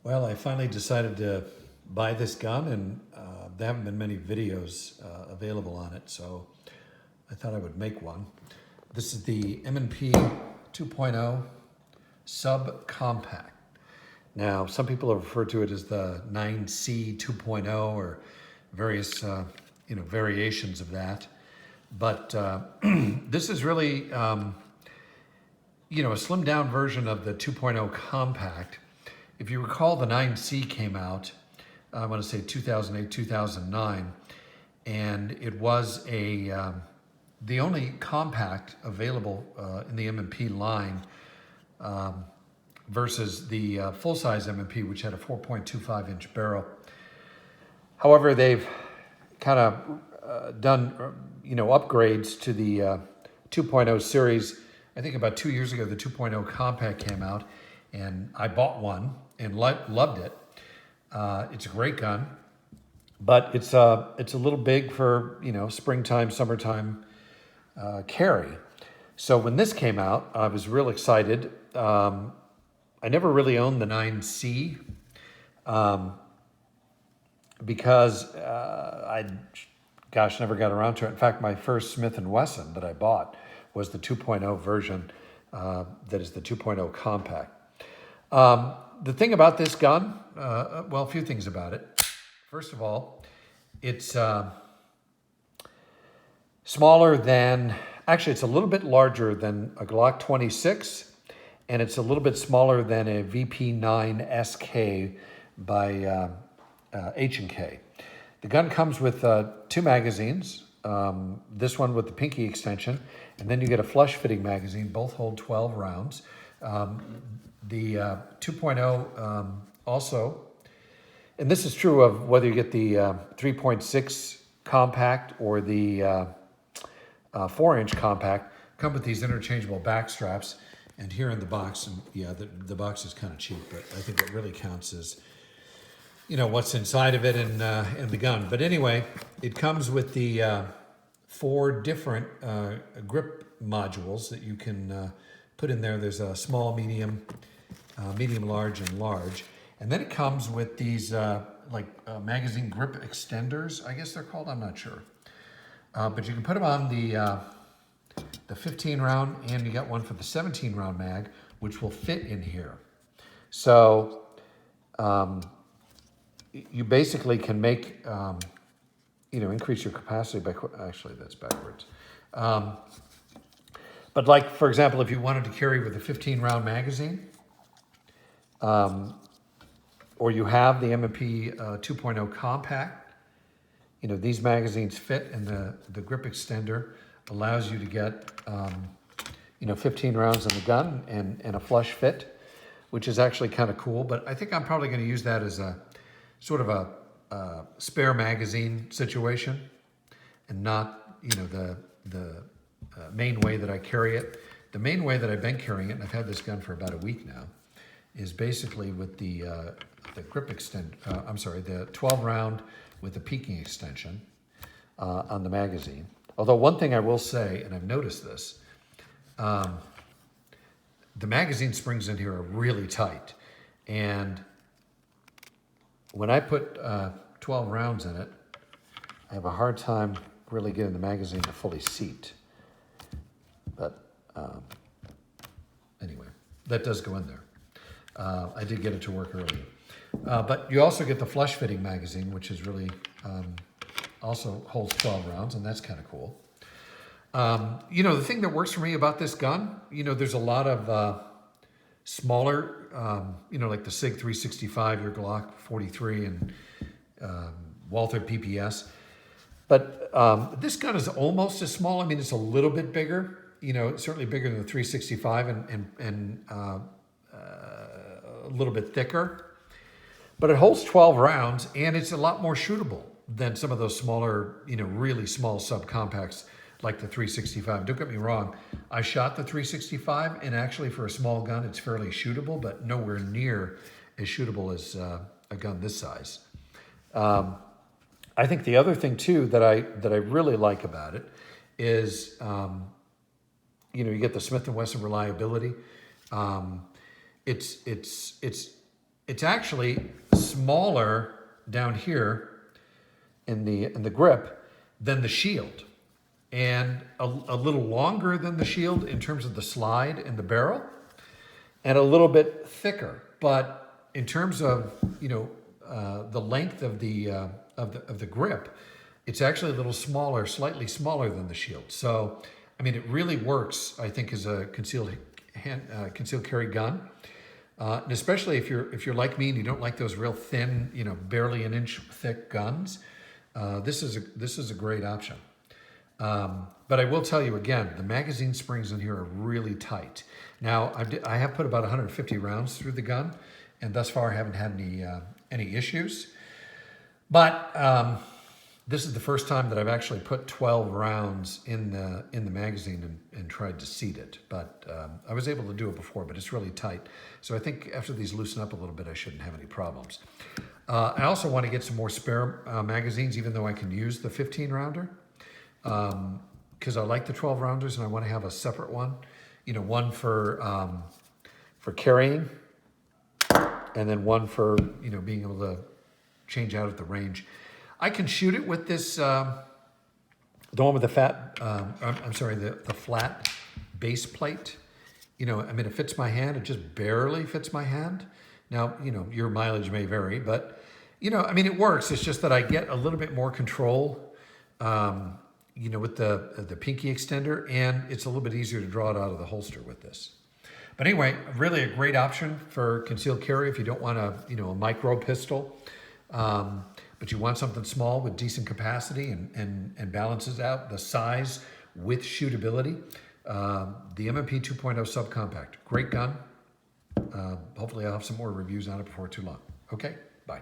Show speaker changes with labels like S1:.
S1: Well, I finally decided to buy this gun, and there haven't been many videos available on it, so I thought I would make one. This is the M&P 2.0 subcompact. Now, some people have referred to it as the 9C 2.0 or various variations of that. But this is really a slimmed down version of the 2.0 compact. If you recall, the 9C came out, I want to say 2008, 2009, and it was the only compact available in the M&P line versus the full-size M&P, which had a 4.25-inch barrel. However, they've kind of done upgrades to the 2.0 series. I think about 2 years ago, the 2.0 compact came out, and I bought one and loved it. It's a great gun, but it's a little big for springtime, summertime carry. So when this came out, I was real excited. I never really owned the 9C because I never got around to it. In fact, my first Smith & Wesson that I bought was the 2.0 version that is the 2.0 compact. The thing about this gun, a few things about it. First of all, it's smaller than, actually it's a little bit larger than a Glock 26, and it's a little bit smaller than a VP9 SK by H&K. The gun comes with 2 magazines, this one with the pinky extension, and then you get a flush fitting magazine. Both hold 12 rounds. The 2.0 also, and this is true of whether you get the 3.6 compact or the 4-inch compact, come with these interchangeable back straps. And here in the box, and yeah, the box is kind of cheap, but I think what really counts is what's inside of it and the gun. But anyway, it comes with the 4 different grip modules that you can put in there. There's a small, medium, large, and large. And then it comes with these magazine grip extenders, I guess they're called, I'm not sure. But you can put them on the 15 round, and you got one for the 17 round mag, which will fit in here. So you basically can make, increase your capacity by, actually that's backwards. But like, for example, if you wanted to carry with a 15 round magazine, or you have the M&P 2.0 compact, these magazines fit, and the grip extender allows you to get 15 rounds in the gun and a flush fit, which is actually kind of cool. But I think I'm probably going to use that as a sort of a spare magazine situation, and not the main way that I carry it. The main way that I've been carrying it, and I've had this gun for about a week now, is basically with the grip the 12 round with the peaking extension on the magazine. Although one thing I will say, and I've noticed this, the magazine springs in here are really tight. And when I put 12 rounds in it, I have a hard time really getting the magazine to fully seat. But anyway, that does go in there. I did get it to work earlier. But you also get the flush fitting magazine, which is really also holds 12 rounds, and that's kind of cool. The thing that works for me about this gun, there's a lot of smaller, like the SIG 365, your Glock 43, and Walther PPS. But this gun is almost as small. I mean, it's a little bit bigger. It's certainly bigger than the 365 and a little bit thicker. But it holds 12 rounds, and it's a lot more shootable than some of those smaller, really small subcompacts like the 365. Don't get me wrong, I shot the 365, and actually for a small gun, it's fairly shootable, but nowhere near as shootable as a gun this size. I think the other thing too that I really like about it is, you get the Smith & Wesson reliability. It's it's actually smaller down here in the grip than the shield, and a little longer than the shield in terms of the slide in the barrel, and a little bit thicker. But in terms of the length of the grip, it's actually a little smaller, slightly smaller than the shield. So, I mean, it really works, I think, as a concealed carry gun. And especially if you're like me and you don't like those real thin, barely an inch thick guns, this is a great option. But I will tell you again, the magazine springs in here are really tight. Now, I have put about 150 rounds through the gun, and thus far I haven't had any issues. But this is the first time that I've actually put 12 rounds in the magazine and tried to seat it. But I was able to do it before, but it's really tight. So I think after these loosen up a little bit, I shouldn't have any problems. I also want to get some more spare magazines, even though I can use the 15 rounder. Because I like the 12 rounders and I want to have a separate one, one for carrying, and then one for being able to change out at the range. I can shoot it with this, the one with the the flat base plate. It fits my hand. It just barely fits my hand. Now, your mileage may vary, but it works. It's just that I get a little bit more control. With the pinky extender, and it's a little bit easier to draw it out of the holster with this. But anyway, really a great option for concealed carry if you don't want a micro pistol, but you want something small with decent capacity and balances out the size with shootability. The M&P 2.0 subcompact, great gun. Hopefully I'll have some more reviews on it before too long. Okay, bye.